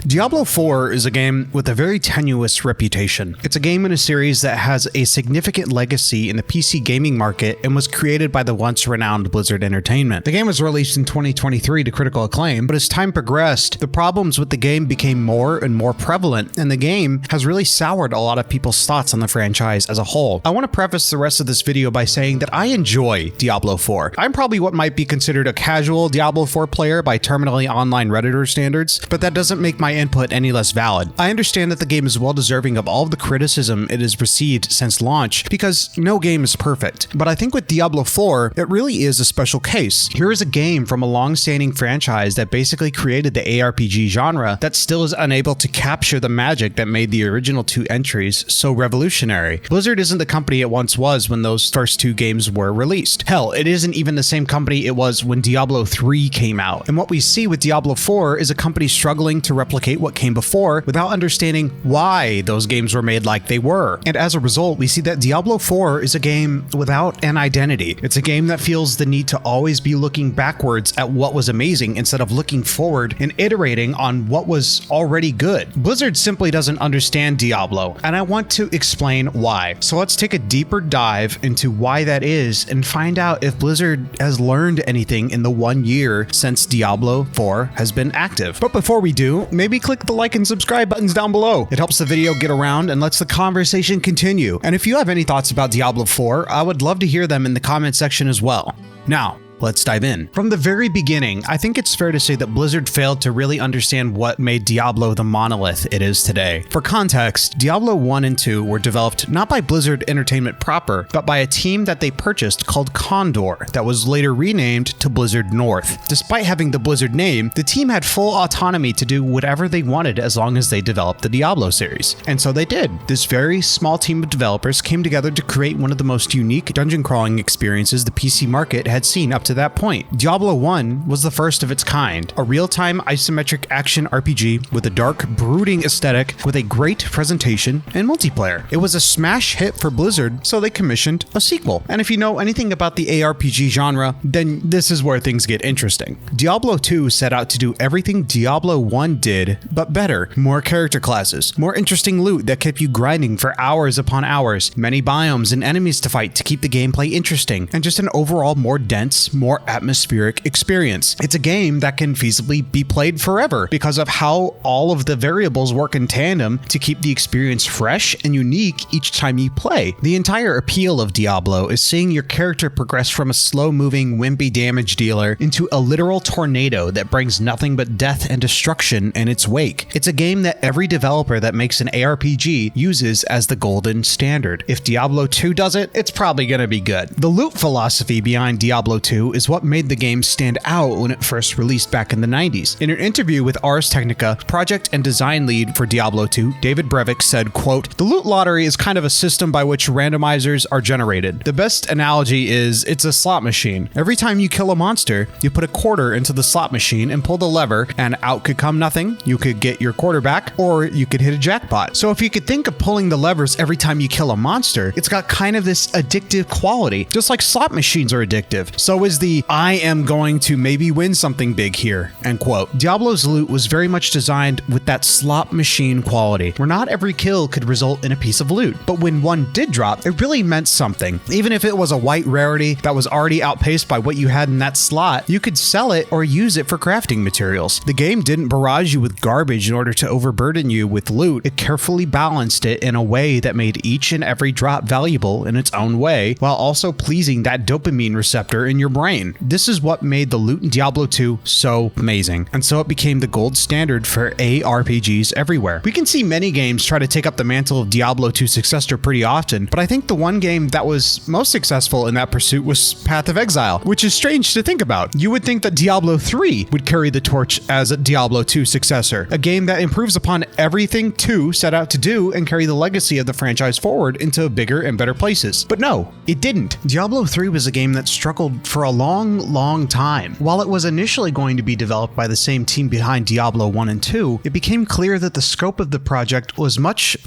Diablo 4 is a game with a very tenuous reputation. It's a game in a series that has a significant legacy in the PC gaming market and was created by the once renowned Blizzard Entertainment. The game was released in 2023 to critical acclaim, but as time progressed, the problems with the game became more and more prevalent, and the game has really soured a lot of people's thoughts on the franchise as a whole. I want to preface the rest of this video by saying that I enjoy Diablo 4. I'm probably what might be considered a casual Diablo 4 player by terminally online Redditor standards, but that doesn't make my input any less valid. I understand that the game is well deserving of all of the criticism it has received since launch, because no game is perfect. But I think with Diablo 4, it really is a special case. Here is a game from a long-standing franchise that basically created the ARPG genre that still is unable to capture the magic that made the original two entries so revolutionary. Blizzard isn't the company it once was when those first two games were released. Hell, it isn't even the same company it was when Diablo 3 came out. And what we see with Diablo 4 is a company struggling to replicate what came before without understanding why those games were made like they were. And as a result, we see that Diablo 4 is a game without an identity. It's a game that feels the need to always be looking backwards at what was amazing instead of looking forward and iterating on what was already good. Blizzard simply doesn't understand Diablo, and I want to explain why. So let's take a deeper dive into why that is and find out if Blizzard has learned anything in the 1 year since Diablo 4 has been active. But before we do, maybe click the like and subscribe buttons down below. It helps the video get around and lets the conversation continue. And if you have any thoughts about Diablo 4, I would love to hear them in the comment section as well. Now, let's dive in. From the very beginning, I think it's fair to say that Blizzard failed to really understand what made Diablo the monolith it is today. For context, Diablo 1 and 2 were developed not by Blizzard Entertainment proper, but by a team that they purchased called Condor that was later renamed to Blizzard North. Despite having the Blizzard name, the team had full autonomy to do whatever they wanted as long as they developed the Diablo series. And so they did. This very small team of developers came together to create one of the most unique dungeon crawling experiences the PC market had seen up to that point. Diablo 1 was the first of its kind, a real-time isometric action RPG with a dark, brooding aesthetic with a great presentation and multiplayer. It was a smash hit for Blizzard, so they commissioned a sequel. And if you know anything about the ARPG genre, then this is where things get interesting. Diablo 2 set out to do everything Diablo 1 did, but better. More character classes, more interesting loot that kept you grinding for hours upon hours, many biomes and enemies to fight to keep the gameplay interesting, and just an overall more dense, more atmospheric experience. It's a game that can feasibly be played forever because of how all of the variables work in tandem to keep the experience fresh and unique each time you play. The entire appeal of Diablo is seeing your character progress from a slow-moving, wimpy damage dealer into a literal tornado that brings nothing but death and destruction in its wake. It's a game that every developer that makes an ARPG uses as the golden standard. If Diablo 2 does it, it's probably gonna be good. The loot philosophy behind Diablo 2 is what made the game stand out when it first released back in the 90s. In an interview with Ars Technica, project and design lead for Diablo 2, David Brevik said, quote, "The loot lottery is kind of a system by which randomizers are generated. The best analogy is it's a slot machine. Every time you kill a monster, you put a quarter into the slot machine and pull the lever, and out could come nothing. You could get your quarter back, or you could hit a jackpot. So if you could think of pulling the levers every time you kill a monster, it's got kind of this addictive quality, just like slot machines are addictive. So is the I am going to maybe win something big here," end quote. Diablo's loot was very much designed with that slot machine quality, where not every kill could result in a piece of loot, but when one did drop, it really meant something. Even if it was a white rarity that was already outpaced by what you had in that slot, you could sell it or use it for crafting materials. The game didn't barrage you with garbage in order to overburden you with loot. It carefully balanced it in a way that made each and every drop valuable in its own way, while also pleasing that dopamine receptor in your brain. This is what made the loot in Diablo 2 so amazing, and so it became the gold standard for ARPGs everywhere. We can see many games try to take up the mantle of Diablo 2's successor pretty often, but I think the one game that was most successful in that pursuit was Path of Exile, which is strange to think about. You would think that Diablo 3 would carry the torch as a Diablo 2 successor, a game that improves upon everything 2 set out to do and carry the legacy of the franchise forward into bigger and better places. But no, it didn't. Diablo 3 was a game that struggled for a a long time. While it was initially going to be developed by the same team behind Diablo 1 and 2, it became clear that the scope of the project was much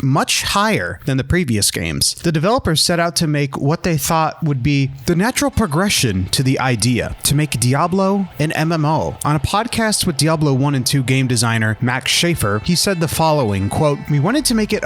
higher than the previous games. The developers set out to make what they thought would be the natural progression to the idea, to make Diablo an MMO. On a podcast with Diablo 1 and 2 game designer Max Schaefer, he said the following, quote, "We wanted to make it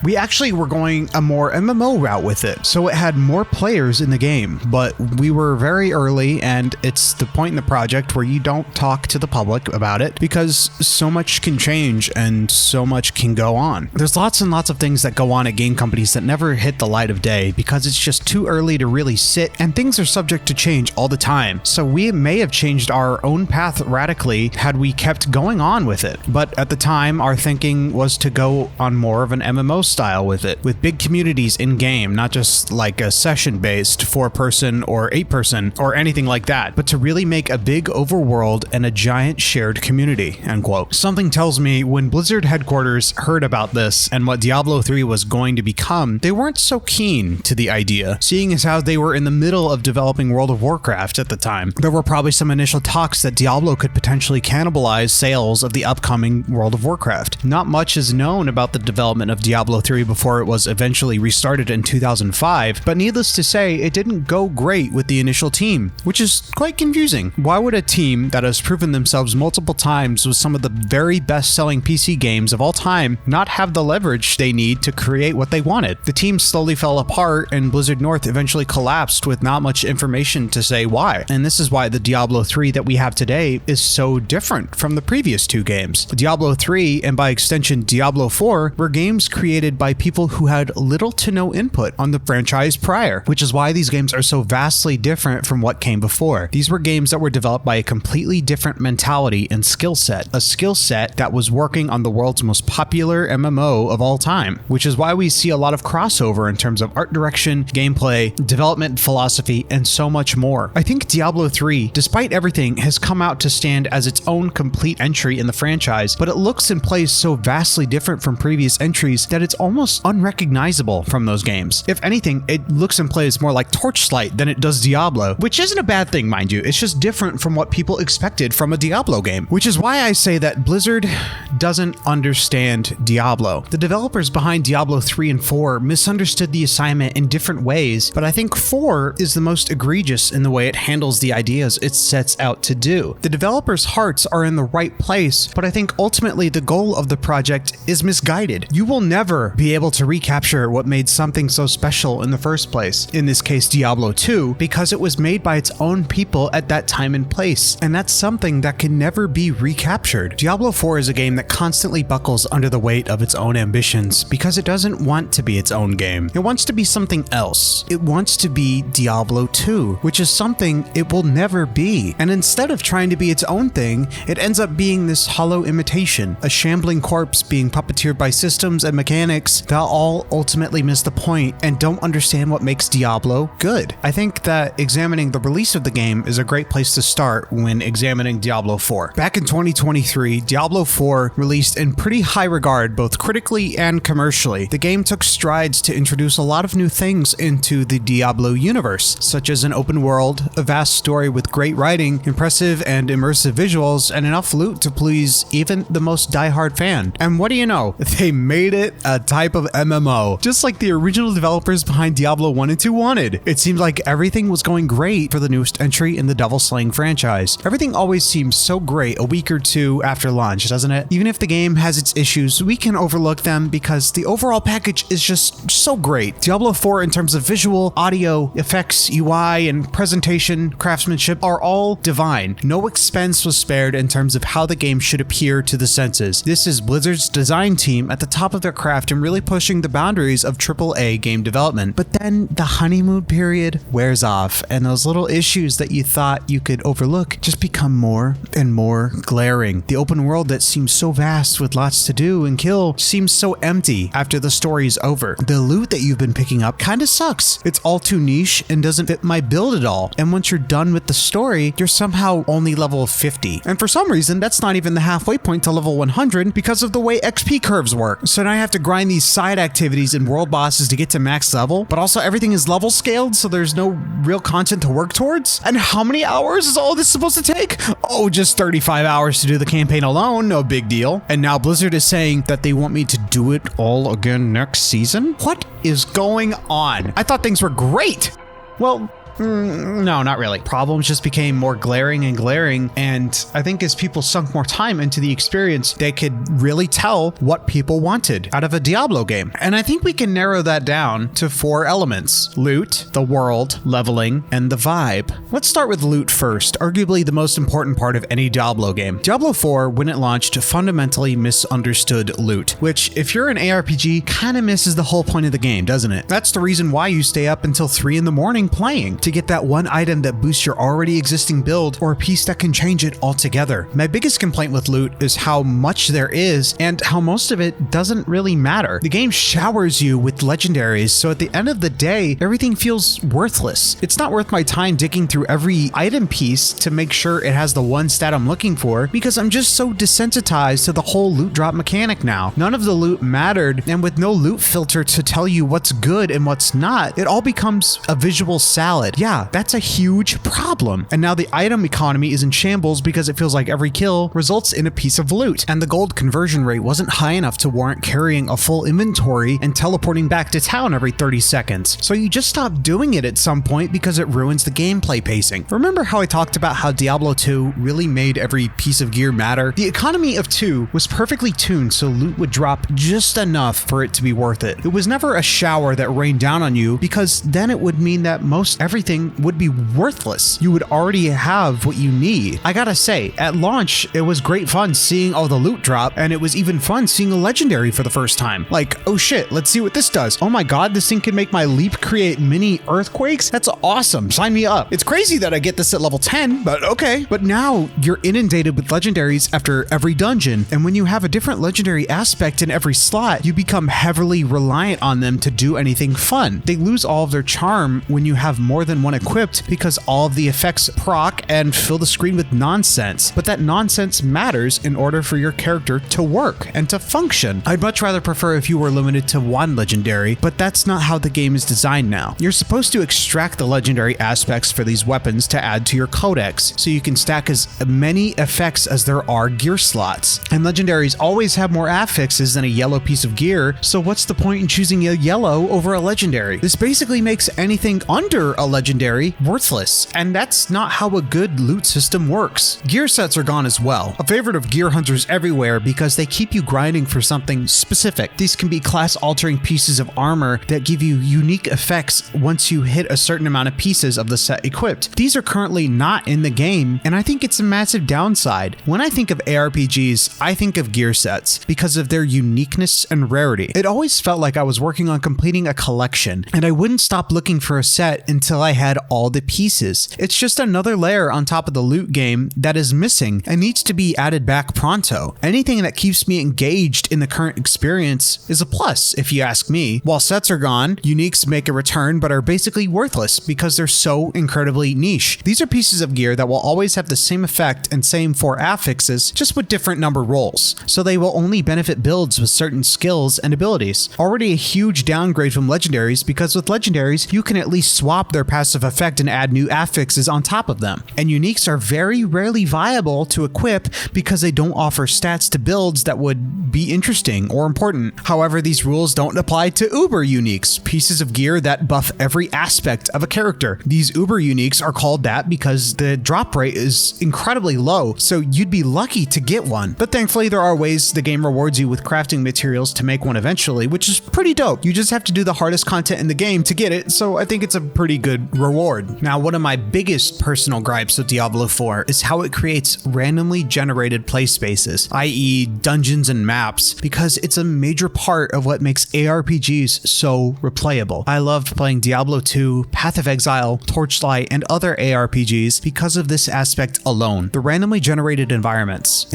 we actually were going a more MMO route with it, so it had more players in the game, but we were very early, and it's the point in the project where you don't talk to the public about it because so much can change and so much can go on. There's lots and lots of things that go on at game companies that never hit the light of day because it's just too early to really sit, and things are subject to change all the time. So we may have changed our own path radically had we kept going on with it. But at the time, our thinking was to go on more of an MMO style with it, with big communities in game, not just like a session-based 4-person or 8-person or anything like that, but to really make a big overworld and a giant shared community," end quote. Something tells me when Blizzard headquarters heard about this and what Diablo 3 was going to become, they weren't so keen to the idea, seeing as how they were in the middle of developing World of Warcraft at the time. There were probably some initial talks that Diablo could potentially cannibalize sales of the upcoming World of Warcraft. Not much is known about the development of Diablo 3 before it was eventually restarted in 2005, but needless to say, it didn't go great with the initial team, which is quite confusing. Why would a team that has proven themselves multiple times with some of the very best-selling PC games of all time not have the leverage they need to create what they wanted? The team slowly fell apart, and Blizzard North eventually collapsed with not much information to say why. And this is why the Diablo 3 that we have today is so different from the previous two games. Diablo 3, and by extension Diablo 4, were games created by people who had little to no input on the franchise prior, which is why these games are so vastly different from what came before. These were games that were developed by a completely different mentality and skill set, a skill set that was working on the world's most popular MMO of all time, which is why we see a lot of crossover in terms of art direction, gameplay, development philosophy, and so much more. I think Diablo 3, despite everything, has come out to stand as its own complete entry in the franchise, but it looks and plays so vastly different from previous entries that it's almost unrecognizable from those games. If anything, it looks and plays more like Torchlight than it does Diablo, which isn't a bad thing, mind you. It's just different from what people expected from a Diablo game, which is why I say that Blizzard doesn't understand Diablo. The developers behind Diablo 3 and 4 misunderstood the assignment in different ways, but I think 4 is the most egregious in the way it handles the ideas it sets out to do. The developers' hearts are in the right place, but I think ultimately the goal of the project is misguided. You will never be able to recapture what made something so special in the first place, in this case Diablo 2, because it was made by its own people at that time and place, and that's something that can never be recaptured. Diablo 4 is a game that constantly buckles under the weight of its own ambitions because it doesn't want to be its own game. It wants to be something else. It wants to be Diablo 2, which is something it will never be. And instead of trying to be its own thing, it ends up being this hollow imitation, a shambling corpse being puppeteered by systems and mechanics that all ultimately miss the point and don't understand what makes Diablo good. I think that examining the release of the game is a great place to start when examining Diablo 4. Back in 2023, Diablo 4 released in pretty high regard both critically and commercially. The game took strides to introduce a lot of new things into the Diablo universe, such as an open world, a vast story with great writing, impressive and immersive visuals, and enough loot to please even the most diehard fan. And what do you know? They made it a type of MMO, just like the original developers behind Diablo 1 and 2 wanted. It seemed like everything was going great for the newest entry in the Devil Slaying franchise. Everything always seems so great a week or two after launch, doesn't it? Even if the game has its issues, we can overlook them because the overall package is just so great. Diablo 4, in terms of visual, audio, effects, UI, and presentation, craftsmanship, are all divine. No expense was spared in terms of how the game should appear to the senses. This is Blizzard's design team at the top of their craft and really pushing the boundaries of AAA game development. But then the honeymoon period wears off, and those little issues that you thought you could overlook just become more and more glaring. The open world that seems so vast with lots to do and kill seems so empty after the story's over. The loot that you've been picking up kinda sucks. It's all too niche and doesn't fit my build at all. And once you're done with the story, you're somehow only level 50. And for some reason, that's not even the halfway point to level 100 because of the way XP curves work. So now I have to grind these side activities and world bosses to get to max level, but also everything is level scaled, so there's no real content to work towards? And how many hours is all this supposed to take? Oh, just 35 hours to do the campaign alone, no big deal. And now Blizzard is saying that they want me to do it all again next season? What is going on? I thought things were great. Well, no, not really. Problems just became more glaring and glaring, and I think as people sunk more time into the experience, they could really tell what people wanted out of a Diablo game. And I think we can narrow that down to 4 elements: loot, the world, leveling, and the vibe. Let's start with loot first, arguably the most important part of any Diablo game. Diablo 4, when it launched, fundamentally misunderstood loot, which, if you're an ARPG, kind of misses the whole point of the game, doesn't it? That's the reason why you stay up until 3 in the morning playing, to get that one item that boosts your already existing build or a piece that can change it altogether. My biggest complaint with loot is how much there is and how most of it doesn't really matter. The game showers you with legendaries, so at the end of the day, everything feels worthless. It's not worth my time digging through every item piece to make sure it has the one stat I'm looking for, because I'm just so desensitized to the whole loot drop mechanic now. None of the loot mattered, and with no loot filter to tell you what's good and what's not, it all becomes a visual salad. Yeah, that's a huge problem. And now the item economy is in shambles because it feels like every kill results in a piece of loot, and the gold conversion rate wasn't high enough to warrant carrying a full inventory and teleporting back to town every 30 seconds. So you just stop doing it at some point because it ruins the gameplay pacing. Remember how I talked about how Diablo 2 really made every piece of gear matter? The economy of 2 was perfectly tuned so loot would drop just enough for it to be worth it. It was never a shower that rained down on you, because then it would mean that most everything would be worthless. You would already have what you need. I gotta say, at launch, it was great fun seeing all the loot drop, and it was even fun seeing a legendary for the first time. Like, oh shit, let's see what this does. Oh my god, this thing can make my leap create mini earthquakes? That's awesome. Sign me up. It's crazy that I get this at level 10, but okay. But now you're inundated with legendaries after every dungeon, and when you have a different legendary aspect in every slot, you become heavily reliant on them to do anything fun. They lose all of their charm when you have more than one equipped, because all of the effects proc and fill the screen with nonsense. But that nonsense matters in order for your character to work and to function. I'd much rather prefer if you were limited to one legendary, but that's not how the game is designed now. You're supposed to extract the legendary aspects for these weapons to add to your codex, so you can stack as many effects as there are gear slots. And legendaries always have more affixes than a yellow piece of gear, so what's the point in choosing a yellow over a legendary? This basically makes anything under a legendary worthless, and that's not how a good loot system works. Gear sets are gone as well, a favorite of gear hunters everywhere because they keep you grinding for something specific. These can be class-altering pieces of armor that give you unique effects once you hit a certain amount of pieces of the set equipped. These are currently not in the game, and I think it's a massive downside. When I think of ARPGs, I think of gear sets because of their uniqueness and rarity. It always felt like I was working on completing a collection, and I wouldn't stop looking for a set until I had all the pieces. It's just another layer on top of the loot game that is missing and needs to be added back pronto. Anything that keeps me engaged in the current experience is a plus, if you ask me. While sets are gone, uniques make a return but are basically worthless because they're so incredibly niche. These are pieces of gear that will always have the same effect and same 4 affixes, just with different number rolls, so they will only benefit builds with certain skills and abilities. Already a huge downgrade from legendaries, because with legendaries, you can at least swap their passive effect and add new affixes on top of them. And uniques are very rarely viable to equip because they don't offer stats to builds that would be interesting or important. However, these rules don't apply to uber uniques, pieces of gear that buff every aspect of a character. These uber uniques are called that because the drop rate is incredibly low, so you'd be lucky to get one. But thankfully, there are ways the game rewards you with crafting materials to make one eventually, which is pretty dope. You just have to do the hardest content in the game to get it, so I think it's a pretty good reward. Now, one of my biggest personal gripes with Diablo 4 is how it creates randomly generated play spaces, i.e. dungeons and maps, because it's a major part of what makes ARPGs so replayable. I loved playing Diablo 2, Path of Exile, Torchlight, and other ARPGs because of this aspect alone. The randomly generated environments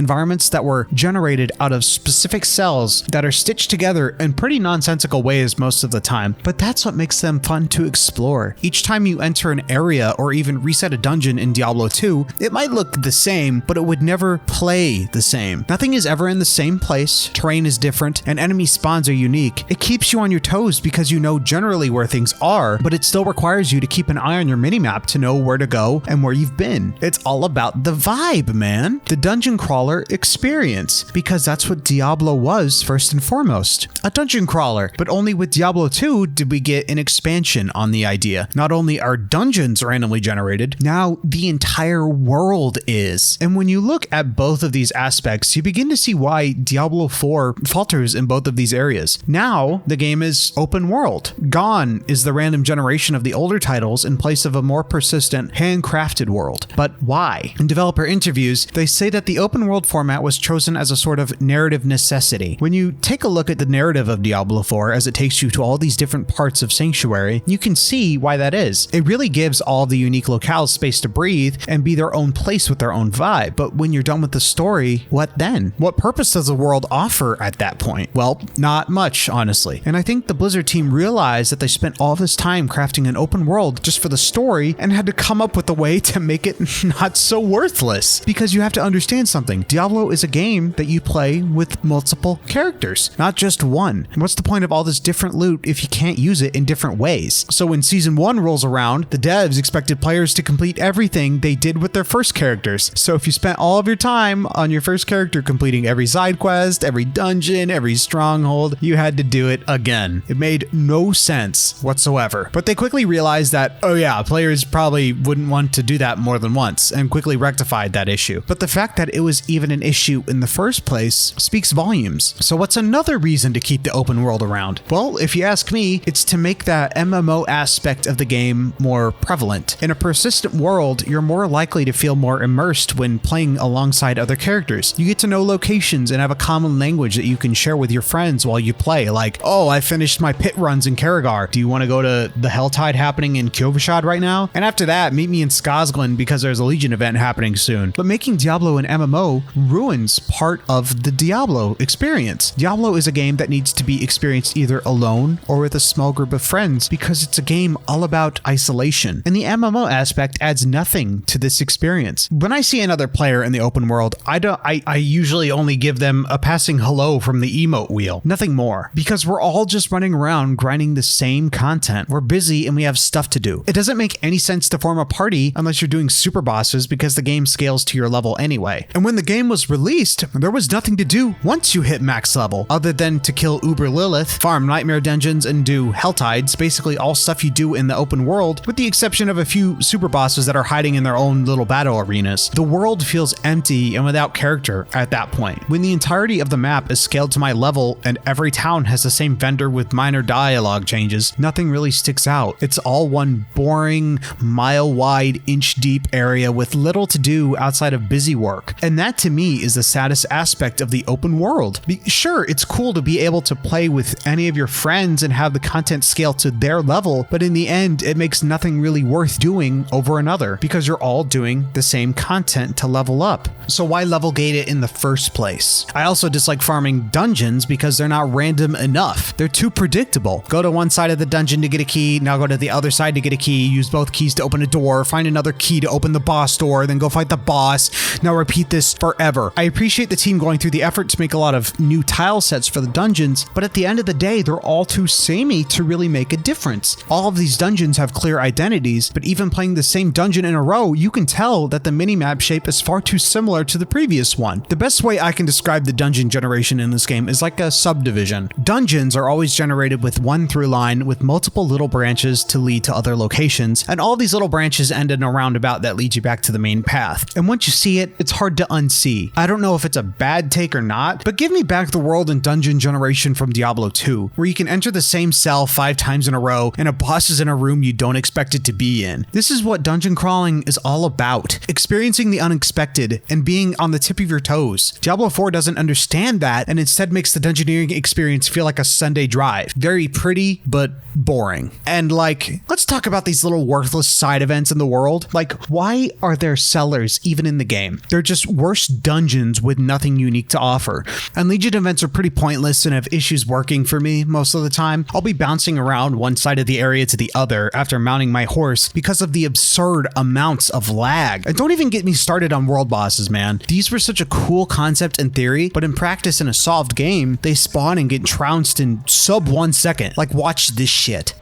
that were generated out of specific cells that are stitched together in pretty nonsensical ways most of the time, but that's what makes them fun to explore. Each time you enter an area or even reset a dungeon in Diablo 2, it might look the same, but it would never play the same. Nothing is ever in the same place diverse, terrain is different, and enemy spawns are unique. It keeps you on your toes because you know generally where things are, but it still requires you to keep an eye on your minimap to know where to go and where you've been. It's all about the vibe, man. The dungeon crawler experience, because that's what Diablo was first and foremost. A dungeon crawler, but only with Diablo 2 did we get an expansion on the idea. Not only are dungeons randomly generated, now the entire world is. And when you look at both of these aspects, you begin to see why Diablo 4 falters in both of these areas. Now, the game is open world. Gone is the random generation of the older titles in place of a more persistent, handcrafted world. But why? In developer interviews, they say that the open world format was chosen as a sort of narrative necessity. When you take a look at the narrative of Diablo 4 as it takes you to all these different parts of Sanctuary, you can see why that is. It really gives all the unique locales space to breathe and be their own place with their own vibe. But when you're done with the story, what then? What purpose does the world offer at that point? Well, not much, honestly. And I think the Blizzard team realized that they spent all this time crafting an open world just for the story and had to come up with a way to make it not so worthless. Because you have to understand something. Diablo is a game that you play with multiple characters, not just one. And what's the point of all this different loot if you can't use it in different ways? So when Season 1 rolls around, the devs expected players to complete everything they did with their first characters. So if you spent all of your time on your first character completing every side quest, every dungeon, every stronghold, you had to do it again. It made no sense whatsoever. But they quickly realized that, oh yeah, players probably wouldn't want to do that more than once, and quickly rectified that issue. But the fact that it was even an issue in the first place speaks volumes. So what's another reason to keep the open world around? Well, if you ask me, it's to make that MMO aspect of the game more prevalent. In a persistent world, you're more likely to feel more immersed when playing alongside other characters. You get to know locations and have a common language that you can share with your friends while you play. Like, oh, I finished my pit runs in Karagar. Do you want to go to the Helltide happening in Kyovashad right now? And after that, meet me in Skazglen because there's a Legion event happening soon. But making Diablo an MMO ruins part of the Diablo experience. Diablo is a game that needs to be experienced either alone or with a small group of friends because it's a game all about isolation. And the MMO aspect adds nothing to this experience. When I see another player in the open world, I usually only give them a passing hello from the emote wheel. Nothing more. Because we're all just running around grinding the same content. We're busy and we have stuff to do. It doesn't make any sense to form a party unless you're doing super bosses because the game scales to your level anyway. And when the game was released, there was nothing to do once you hit max level other than to kill Uber Lilith, farm nightmare dungeons, and do Helltides, basically all stuff you do in the open world, with the exception of a few super bosses that are hiding in their own little battle arenas. The world feels empty and without character at that point. When the entirety of the map is scaled to my level and every town has the same vendor with minor dialogue changes, nothing really sticks out. It's all one boring, mile-wide, inch-deep area with little to do outside of busy work. And that to me is the saddest aspect of the open world. Sure, it's cool to be able to play with any of your friends and have the content scale to their level, but in the end, it makes nothing really worth doing over another because you're all doing the same content to level up. So why level gate it in the first place? I also dislike farming dungeons because they're not random enough. They're too predictable. Go to one side of the dungeon to get a key, now go to the other side to get a key, use both keys to open a door, find another key to open the boss door, then go fight the boss. Now repeat this forever. I appreciate the team going through the effort to make a lot of new tile sets for the dungeons, but at the end of the day, they're all too samey to really make a difference. All of these dungeons have clear identities, but even playing the same dungeon in a row, you can tell that the minimap shape is far too similar to the previous one. The best way I can describe the dungeon generation in this game is like a subdivision. Dungeons are always generated with one through line with multiple little branches to lead to other locations, and all these little branches end in a roundabout that leads you back to the main path. And once you see it, it's hard to unsee. I don't know if it's a bad take or not, but give me back the world and dungeon generation from Diablo 2, where you can enter the same cell 5 times in a row and a boss is in a room you don't expect it to be in. This is what dungeon crawling is all about. Experiencing the unexpected and being on the tip of your toes. Diablo 4 doesn't understand that and instead makes the dungeoneering experience feel like a Sunday drive. Very pretty, but boring. And like, let's talk about these little worthless side events in the world. Like, why are there sellers even in the game? They're just worse dungeons with nothing unique to offer. And Legion events are pretty pointless and have issues working for me most of the time. I'll be bouncing around one side of the area to the other after mounting my horse because of the absurd amounts of lag. And don't even get me started on world bosses, man. These were such a cool concept in theory, but in practice in a solved game, they spawn and get trounced in sub 1 second. Like, watch this shit.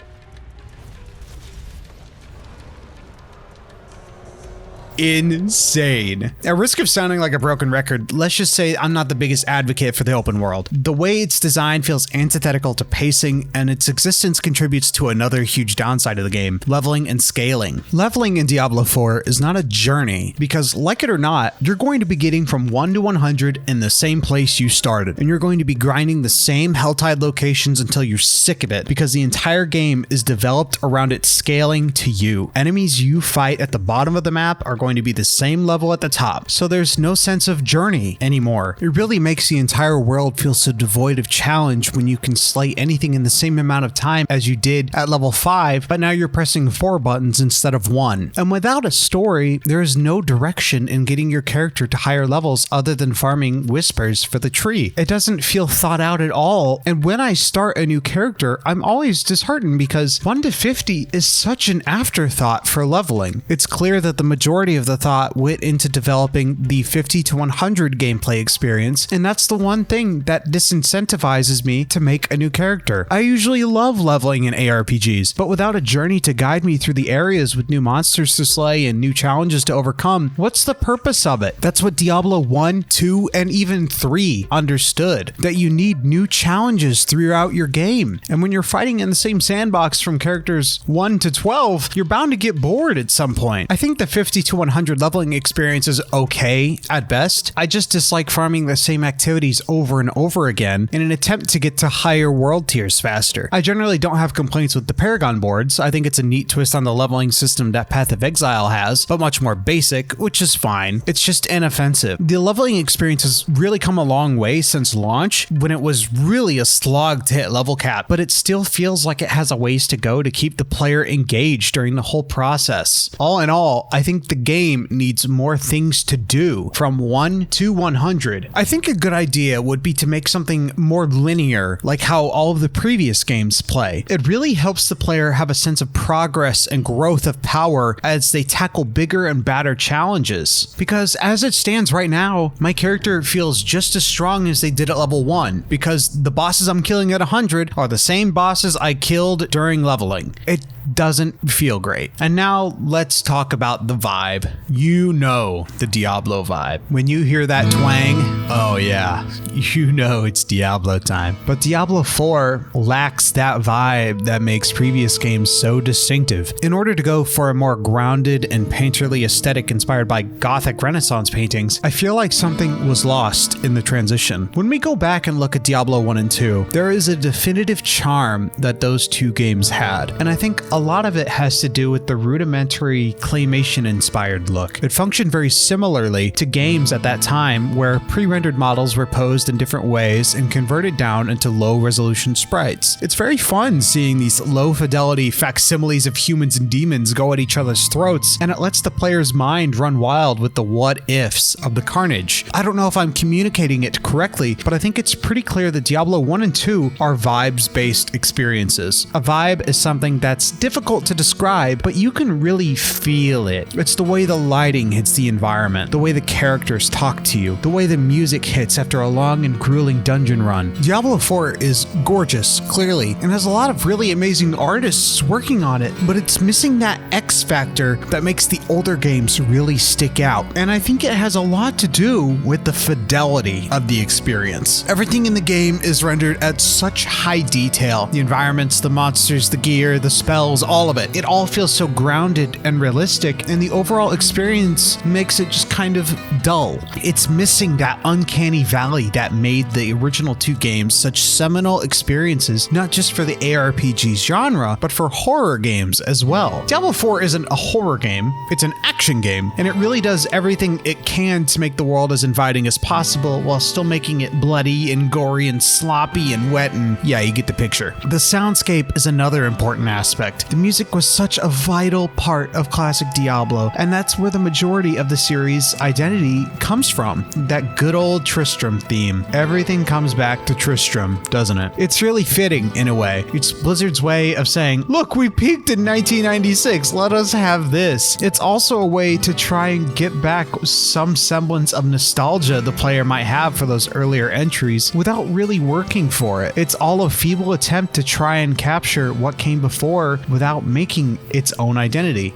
Insane. At risk of sounding like a broken record, let's just say I'm not the biggest advocate for the open world. The way it's designed feels antithetical to pacing, and its existence contributes to another huge downside of the game: leveling and scaling. Leveling in Diablo 4 is not a journey, because like it or not, you're going to be getting from 1 to 100 in the same place you started, and you're going to be grinding the same Helltide locations until you're sick of it, because the entire game is developed around its scaling to you. Enemies you fight at the bottom of the map are going to be the same level at the top, so there's no sense of journey anymore. It really makes the entire world feel so devoid of challenge when you can slay anything in the same amount of time as you did at level 5, but now you're pressing 4 buttons instead of 1. And without a story, there is no direction in getting your character to higher levels other than farming whispers for the tree. It doesn't feel thought out at all, and when I start a new character, I'm always disheartened because 1 to 50 is such an afterthought for leveling. It's clear that the majority of the thought went into developing the 50 to 100 gameplay experience, and that's the one thing that disincentivizes me to make a new character. I usually love leveling in ARPGs, but without a journey to guide me through the areas with new monsters to slay and new challenges to overcome, what's the purpose of it? That's what Diablo 1, 2, and even 3 understood, that you need new challenges throughout your game. And when you're fighting in the same sandbox from characters 1 to 12, you're bound to get bored at some point. I think the 50 to 100 leveling experience is okay at best. I just dislike farming the same activities over and over again in an attempt to get to higher world tiers faster. I generally don't have complaints with the Paragon boards. I think it's a neat twist on the leveling system that Path of Exile has, but much more basic, which is fine. It's just inoffensive. The leveling experience has really come a long way since launch, when it was really a slog to hit level cap, but it still feels like it has a ways to go to keep the player engaged during the whole process. All in all, I think the game needs more things to do from 1 to 100. I think a good idea would be to make something more linear, like how all of the previous games play. It really helps the player have a sense of progress and growth of power as they tackle bigger and badder challenges. Because as it stands right now, my character feels just as strong as they did at level 1, because the bosses I'm killing at 100 are the same bosses I killed during leveling. It doesn't feel great. And now let's talk about the vibe. You know the Diablo vibe. When you hear that twang, oh yeah, you know it's Diablo time. But Diablo 4 lacks that vibe that makes previous games so distinctive. In order to go for a more grounded and painterly aesthetic inspired by Gothic Renaissance paintings, I feel like something was lost in the transition. When we go back and look at Diablo 1 and 2, there is a definitive charm that those two games had, and I think a lot of it has to do with the rudimentary claymation-inspired look. It functioned very similarly to games at that time where pre-rendered models were posed in different ways and converted down into low-resolution sprites. It's very fun seeing these low-fidelity facsimiles of humans and demons go at each other's throats, and it lets the player's mind run wild with the what-ifs of the carnage. I don't know if I'm communicating it correctly, but I think it's pretty clear that Diablo 1 and 2 are vibes-based experiences. A vibe is something that's difficult to describe, but you can really feel it. It's the way the lighting hits the environment, the way the characters talk to you, the way the music hits after a long and grueling dungeon run. Diablo 4 is gorgeous, clearly, and has a lot of really amazing artists working on it, but it's missing that X factor that makes the older games really stick out. And I think it has a lot to do with the fidelity of the experience. Everything in the game is rendered at such high detail. The environments, the monsters, the gear, the spells, all of it. It all feels so grounded and realistic, and the overall experience makes it just kind of dull. It's missing that uncanny valley that made the original two games such seminal experiences, not just for the ARPG genre, but for horror games as well. Diablo 4 isn't a horror game, it's an action game, and it really does everything it can to make the world as inviting as possible while still making it bloody and gory and sloppy and wet, and yeah, you get the picture. The soundscape is another important aspect. The music was such a vital part of classic Diablo, and that's where the majority of the series' identity comes from. That good old Tristram theme. Everything comes back to Tristram, doesn't it? It's really fitting in a way. It's Blizzard's way of saying, look, we peaked in 1996, let us have this. It's also a way to try and get back some semblance of nostalgia the player might have for those earlier entries without really working for it. It's all a feeble attempt to try and capture what came before without making its own identity.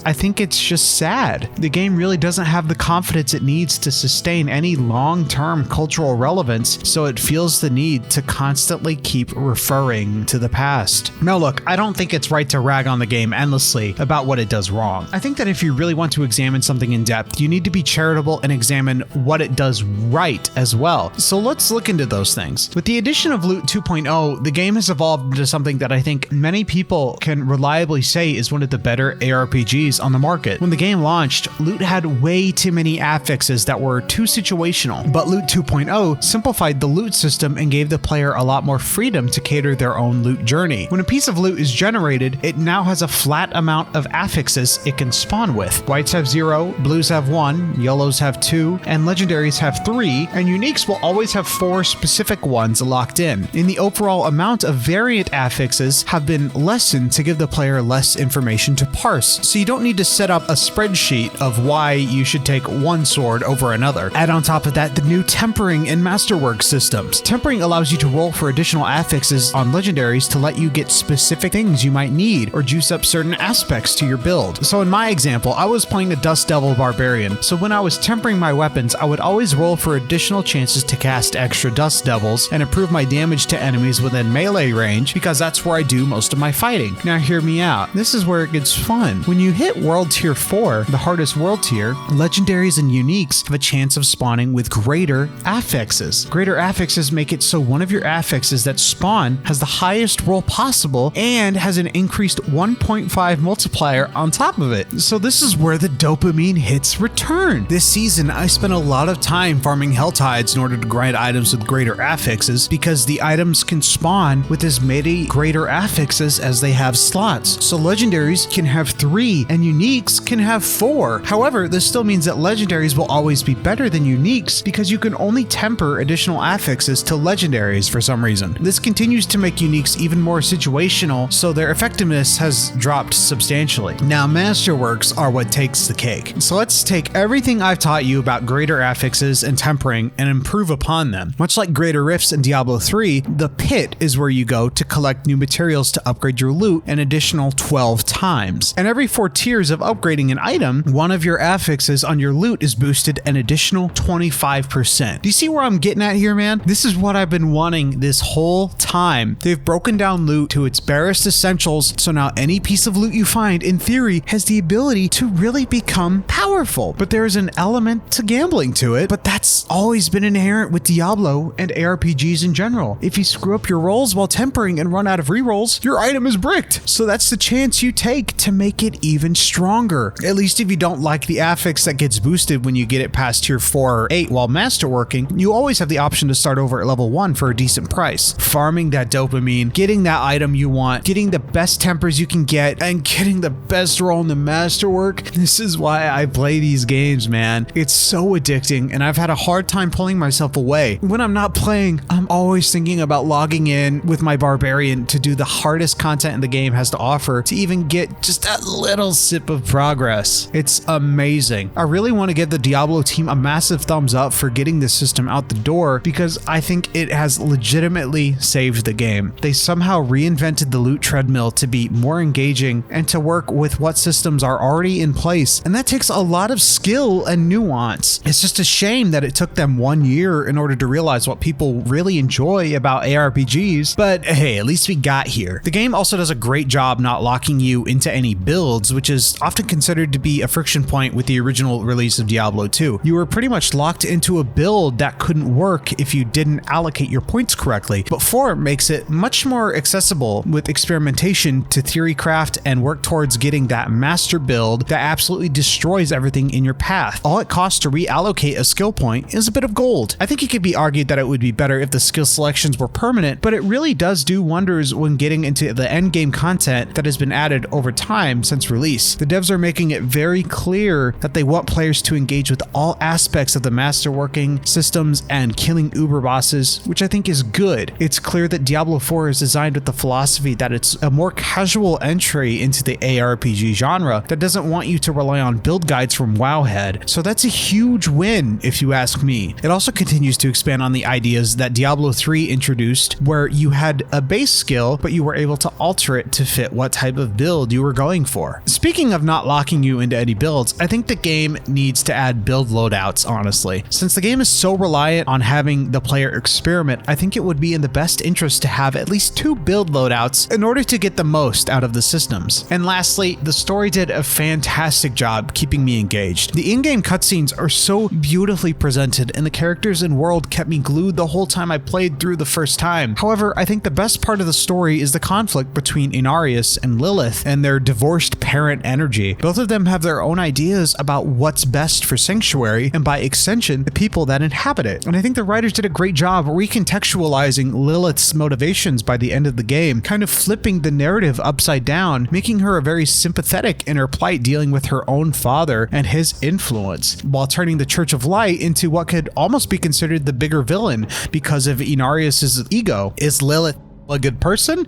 I think it's just sad. The game really doesn't have the confidence it needs to sustain any long-term cultural relevance, so it feels the need to constantly keep referring to the past. Now look, I don't think it's right to rag on the game endlessly about what it does wrong. I think that if you really want to examine something in depth, you need to be charitable and examine what it does right as well. So let's look into those things. With the addition of Loot 2.0, the game has evolved into something that I think many people can reliably say is one of the better ARPGs on the market. When the game launched, Loot had way too many affixes that were too situational, but Loot 2.0 simplified the loot system and gave the player a lot more freedom to cater their own loot journey. When a piece of loot is generated, it now has a flat amount of affixes it can spawn with. Whites have 0, blues have 1, yellows have 2, and legendaries have 3, and uniques will always have 4 specific ones locked in. The overall amount of variant affixes have been lessened to give the player less information to parse, so you don't need to set up a spreadsheet of why you should take one sword over another. Add on top of that the new tempering and masterwork systems. Tempering allows you to roll for additional affixes on legendaries to let you get specific things you might need or juice up certain aspects to your build. So in my example, I was playing a Dust Devil Barbarian, so when I was tempering my weapons, I would always roll for additional chances to cast extra Dust Devils and improve my damage to enemies within melee range, because that's where I do most of my fighting. Now hear me out. This is where it gets fun. When you hit World Tier 4, the hardest world tier, legendaries and uniques have a chance of spawning with greater affixes. Greater affixes make it so one of your affixes that spawn has the highest roll possible and has an increased 1.5 multiplier on top of it. So this is where the dopamine hits return. This season, I spent a lot of time farming Helltides in order to grind items with greater affixes, because the items can spawn with as many greater affixes as they have slots. So legendaries can have 3 and uniques can have 4. However, this still means that legendaries will always be better than uniques because you can only temper additional affixes to legendaries for some reason. This continues to make uniques even more situational, so their effectiveness has dropped substantially. Now, masterworks are what takes the cake. So let's take everything I've taught you about greater affixes and tempering and improve upon them. Much like greater rifts in Diablo 3, the pit is where you go to collect new materials to upgrade your loot an additional 12 times. And every 4 tiers of upgrading an item, one of your affixes on your loot is boosted an additional 25%. Do you see where I'm getting at here, man? This is what I've been wanting this whole time. They've broken down loot to its barest essentials, so now any piece of loot you find, in theory, has the ability to really become powerful. But there's an element to gambling to it, but that's always been inherent with Diablo and ARPGs in general. If you screw up your rolls while tempering and run out of rerolls, your item is bricked. So that's the chance you take to make it even stronger. At least if you don't like the affix that gets boosted when you get it past tier 4 or 8 while masterworking, you always have the option to start over at level 1 for a decent price. Farming that dopamine, getting that item you want, getting the best tempers you can get, and getting the best roll in the masterwork. This is why I play these games, man. It's so addicting, and I've had a hard time pulling myself away. When I'm not playing, I'm always thinking about logging in with my barbarian to do the hardest content the game has to offer to even get just a little sip of progress. It's amazing. I really want to give the Diablo team a massive thumbs up for getting this system out the door, because I think it has legitimately saved the game. They somehow reinvented the loot treadmill to be more engaging and to work with what systems are already in place, and that takes a lot of skill and nuance. It's just a shame that it took them 1 year in order to realize what people really enjoy about ARPGs, but hey, at least we got here. The game also does a great job not locking you into any builds, which is often considered to be a friction point with the original release of Diablo 2. You were pretty much locked into a build that couldn't work if you didn't allocate your points correctly, but 4 makes it much more accessible with experimentation to theory craft and work towards getting that master build that absolutely destroys everything in your path. All it costs to reallocate a skill point is a bit of gold. I think it could be argued that it would be better if the skill selections were permanent, but it really does do wonders when getting into the end game content that has been added over time since release. The devs are making making it very clear that they want players to engage with all aspects of the masterworking systems and killing uber bosses, which I think is good. It's clear that Diablo 4 is designed with the philosophy that it's a more casual entry into the ARPG genre that doesn't want you to rely on build guides from Wowhead, so that's a huge win if you ask me. It also continues to expand on the ideas that Diablo 3 introduced, where you had a base skill, but you were able to alter it to fit what type of build you were going for. Speaking of not locking you into any builds, I think the game needs to add build loadouts, honestly. Since the game is so reliant on having the player experiment, I think it would be in the best interest to have at least 2 build loadouts in order to get the most out of the systems. And lastly, the story did a fantastic job keeping me engaged. The in-game cutscenes are so beautifully presented, and the characters and world kept me glued the whole time I played through the first time. However, I think the best part of the story is the conflict between Inarius and Lilith and their divorced parent energy. Both of them have their own ideas about what's best for Sanctuary, and by extension, the people that inhabit it. And I think the writers did a great job recontextualizing Lilith's motivations by the end of the game, kind of flipping the narrative upside down, making her a very sympathetic in her plight dealing with her own father and his influence, while turning the Church of Light into what could almost be considered the bigger villain because of Inarius' ego. Is Lilith a good person?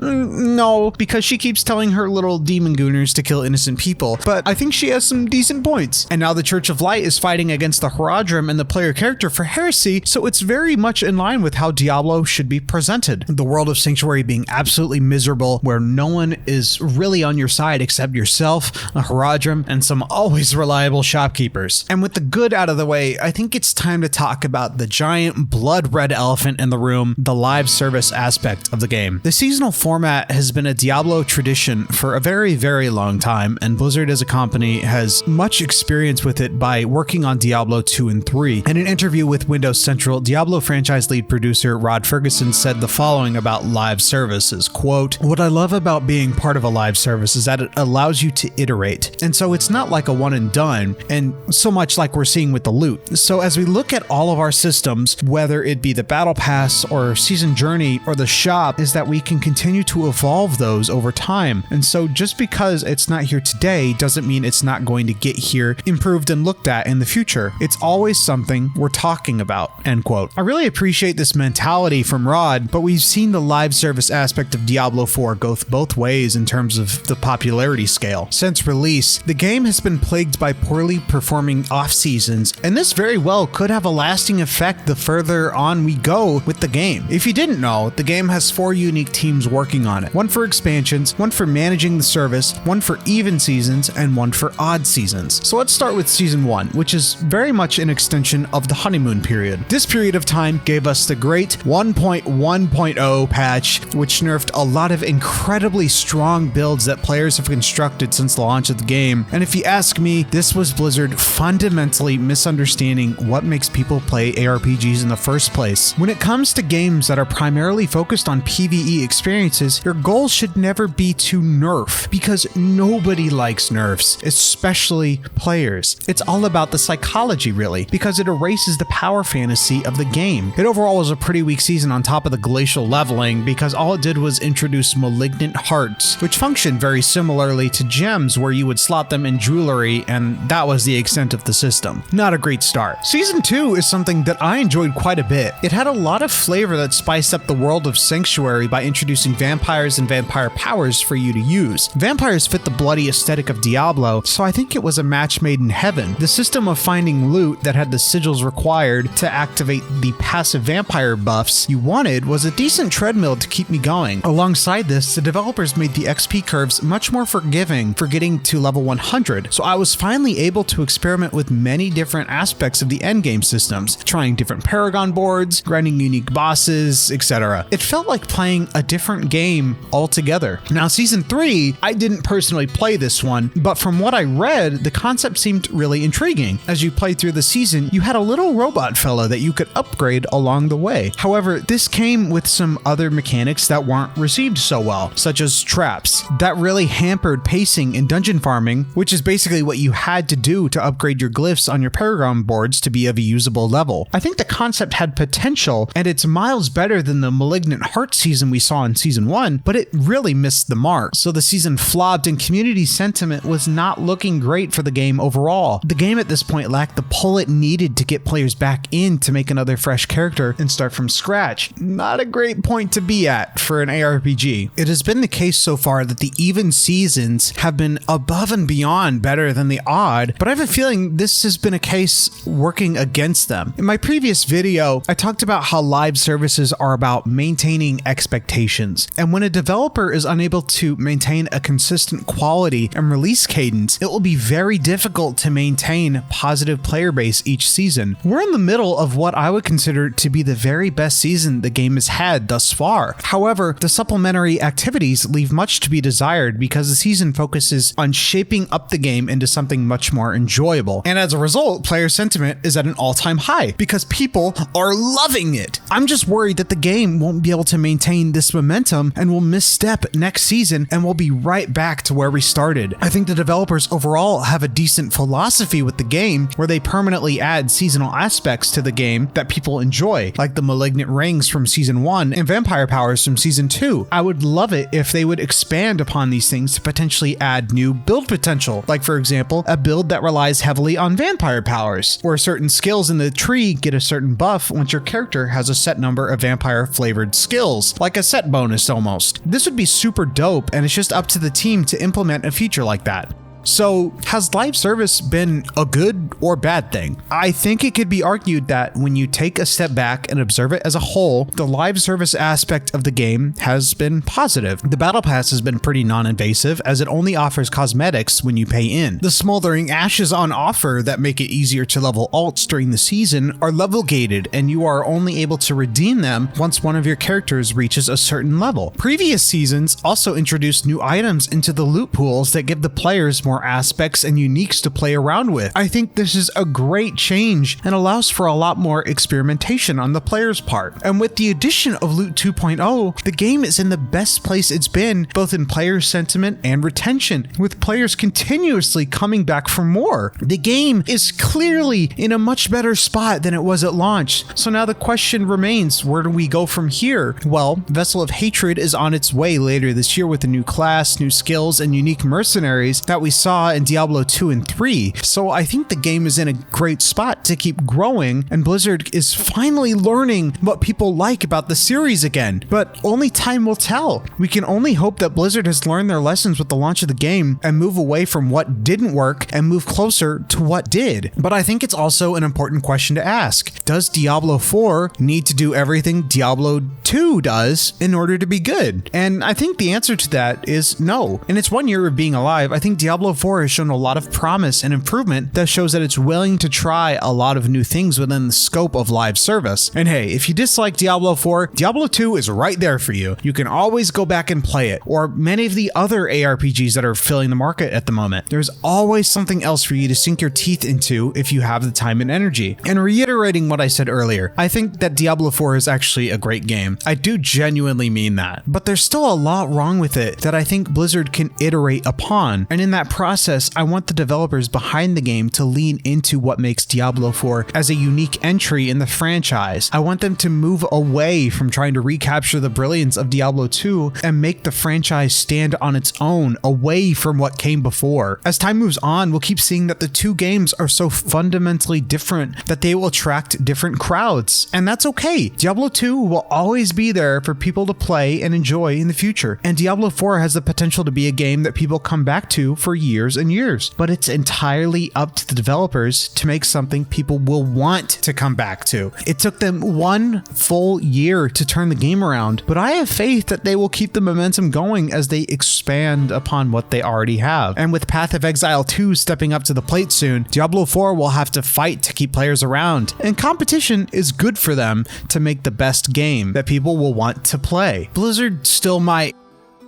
No, because she keeps telling her little demon gooners to kill innocent people, but I think she has some decent points. And now the Church of Light is fighting against the Horadrim and the player character for heresy, so it's very much in line with how Diablo should be presented. The world of Sanctuary being absolutely miserable, where no one is really on your side except yourself, a Horadrim, and some always reliable shopkeepers. And with the good out of the way, I think it's time to talk about the giant blood red elephant in the room, the live service aspect of the game. The seasonal format has been a Diablo tradition for a very, very long time, and Blizzard as a company has much experience with it by working on Diablo 2 and 3. In an interview with Windows Central, Diablo franchise lead producer Rod Ferguson said the following about live services, quote, "What I love about being part of a live service is that it allows you to iterate, and so it's not like a one and done, and so much like we're seeing with the loot. So as we look at all of our systems, whether it be the Battle Pass or Season Journey or the shop, is that we can continue to evolve those over time. And so just because it's not here today doesn't mean it's not going to get here, improved and looked at in the future. It's always something we're talking about," end quote. I really appreciate this mentality from Rod, but we've seen the live service aspect of Diablo 4 go both ways in terms of the popularity scale. Since release, the game has been plagued by poorly performing off seasons, and this very well could have a lasting effect the further on we go with the game. If you didn't know, the game has 4 unique teams working on it. One for expansions, one for managing the service, one for even seasons, and one for odd seasons. So let's start with Season 1, which is very much an extension of the honeymoon period. This period of time gave us the great 1.1.0 patch, which nerfed a lot of incredibly strong builds that players have constructed since the launch of the game. And if you ask me, this was Blizzard fundamentally misunderstanding what makes people play ARPGs in the first place. When it comes to games that are primarily focused on PvE experiences, your goal should never be to nerf, because nobody likes nerfs, especially players. It's all about the psychology, really, because it erases the power fantasy of the game. It overall was a pretty weak season on top of the glacial leveling, because all it did was introduce malignant hearts, which functioned very similarly to gems where you would slot them in jewelry, and that was the extent of the system. Not a great start. Season 2 is something that I enjoyed quite a bit. It had a lot of flavor that spiced up the world of Sanctuary by introducing vampires and vampire powers for you to use. Vampires fit the bloody aesthetic of Diablo, so I think it was a match made in heaven. The system of finding loot that had the sigils required to activate the passive vampire buffs you wanted was a decent treadmill to keep me going. Alongside this, the developers made the XP curves much more forgiving for getting to level 100, so I was finally able to experiment with many different aspects of the endgame systems, trying different Paragon boards, grinding unique bosses, etc. It felt like playing a different game altogether. Now, Season 3, I didn't personally play this one, but from what I read, the concept seemed really intriguing. As you played through the season, you had a little robot fella that you could upgrade along the way. However, this came with some other mechanics that weren't received so well, such as traps. That really hampered pacing in dungeon farming, which is basically what you had to do to upgrade your glyphs on your Paragon boards to be of a usable level. I think the concept had potential, and it's miles better than the Malignant Heart season season we saw in season 1, but it really missed the mark. So the season flopped and community sentiment was not looking great for the game overall. The game at this point lacked the pull it needed to get players back in to make another fresh character and start from scratch. Not a great point to be at for an ARPG. It has been the case so far that the even seasons have been above and beyond better than the odd, but I have a feeling this has been a case working against them. In my previous video, I talked about how live services are about maintaining expectations, and when a developer is unable to maintain a consistent quality and release cadence, it will be very difficult to maintain positive player base each season. We're in the middle of what I would consider to be the very best season the game has had thus far. However, the supplementary activities leave much to be desired because the season focuses on shaping up the game into something much more enjoyable. And as a result, player sentiment is at an all-time high because people are loving it. I'm just worried that the game won't be able to maintain this momentum and will misstep next season and we'll be right back to where we started. I think the developers overall have a decent philosophy with the game where they permanently add seasonal aspects to the game that people enjoy, like the malignant rings from season 1 and vampire powers from season 2. I would love it if they would expand upon these things to potentially add new build potential, like for example, a build that relies heavily on vampire powers, or certain skills in the tree get a certain buff once your character has a set number of vampire flavored skills, like a set bonus almost. This would be super dope, and it's just up to the team to implement a feature like that. So, has live service been a good or bad thing? I think it could be argued that when you take a step back and observe it as a whole, the live service aspect of the game has been positive. The battle pass has been pretty non-invasive as it only offers cosmetics when you pay in. The smoldering ashes on offer that make it easier to level alts during the season are level gated, and you are only able to redeem them once one of your characters reaches a certain level. Previous seasons also introduced new items into the loot pools that give the players more aspects and uniques to play around with. I think this is a great change and allows for a lot more experimentation on the player's part. And with the addition of Loot 2.0, the game is in the best place it's been, both in player sentiment and retention, with players continuously coming back for more. The game is clearly in a much better spot than it was at launch. So now the question remains, where do we go from here? Well, Vessel of Hatred is on its way later this year with a new class, new skills, and unique mercenaries that we saw in Diablo 2 and 3, so I think the game is in a great spot to keep growing, and Blizzard is finally learning what people like about the series again, but only time will tell. We can only hope that Blizzard has learned their lessons with the launch of the game and move away from what didn't work and move closer to what did. But I think it's also an important question to ask. Does Diablo 4 need to do everything Diablo 2 does in order to be good? And I think the answer to that is no. In its 1 year of being alive, I think Diablo 4 has shown a lot of promise and improvement that shows that it's willing to try a lot of new things within the scope of live service. And hey, if you dislike Diablo 4, Diablo 2 is right there for you. You can always go back and play it, or many of the other ARPGs that are filling the market at the moment. There's always something else for you to sink your teeth into if you have the time and energy. And reiterating what I said earlier, I think that Diablo 4 is actually a great game. I do genuinely mean that. But there's still a lot wrong with it that I think Blizzard can iterate upon, and in that process, I want the developers behind the game to lean into what makes Diablo 4 as a unique entry in the franchise. I want them to move away from trying to recapture the brilliance of Diablo 2 and make the franchise stand on its own, away from what came before. As time moves on, we'll keep seeing that the two games are so fundamentally different that they will attract different crowds, and that's okay. Diablo 2 will always be there for people to play and enjoy in the future, and Diablo 4 has the potential to be a game that people come back to for years and years, but it's entirely up to the developers to make something people will want to come back to. It took them 1 full year to turn the game around, but I have faith that they will keep the momentum going as they expand upon what they already have. And with Path of Exile 2 stepping up to the plate soon, Diablo 4 will have to fight to keep players around, and competition is good for them to make the best game that people will want to play. Blizzard still might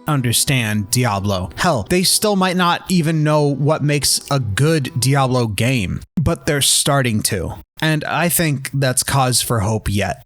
understand Diablo. Hell, they still might not even know what makes a good Diablo game, but they're starting to. And I think that's cause for hope yet.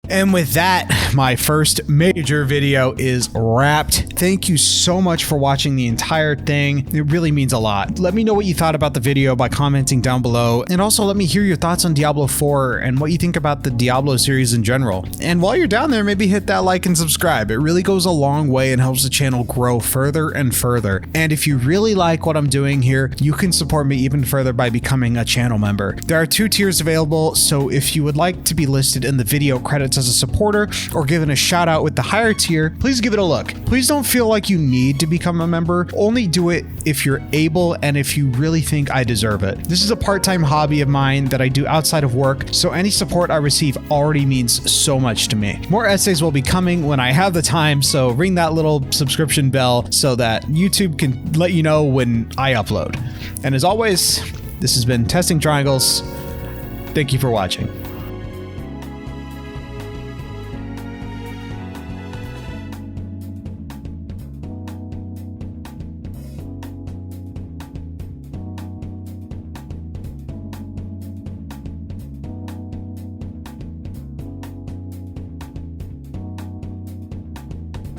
And with that, my first major video is wrapped. Thank you so much for watching the entire thing. It really means a lot. Let me know what you thought about the video by commenting down below, and also let me hear your thoughts on Diablo 4 and what you think about the Diablo series in general. And while you're down there, maybe hit that like and subscribe. It really goes a long way and helps the channel grow further and further. And if you really like what I'm doing here, you can support me even further by becoming a channel member. There are 2 tiers available, so if you would like to be listed in the video credits as a supporter or given a shout out with the higher tier, please give it a look. Please don't feel like you need to become a member. Only do it if you're able and if you really think I deserve it. This is a part-time hobby of mine that I do outside of work, so any support I receive already means so much to me. More essays will be coming when I have the time, so ring that little subscription bell so that YouTube can let you know when I upload. And as always, this has been Testing Triangles. Thank you for watching.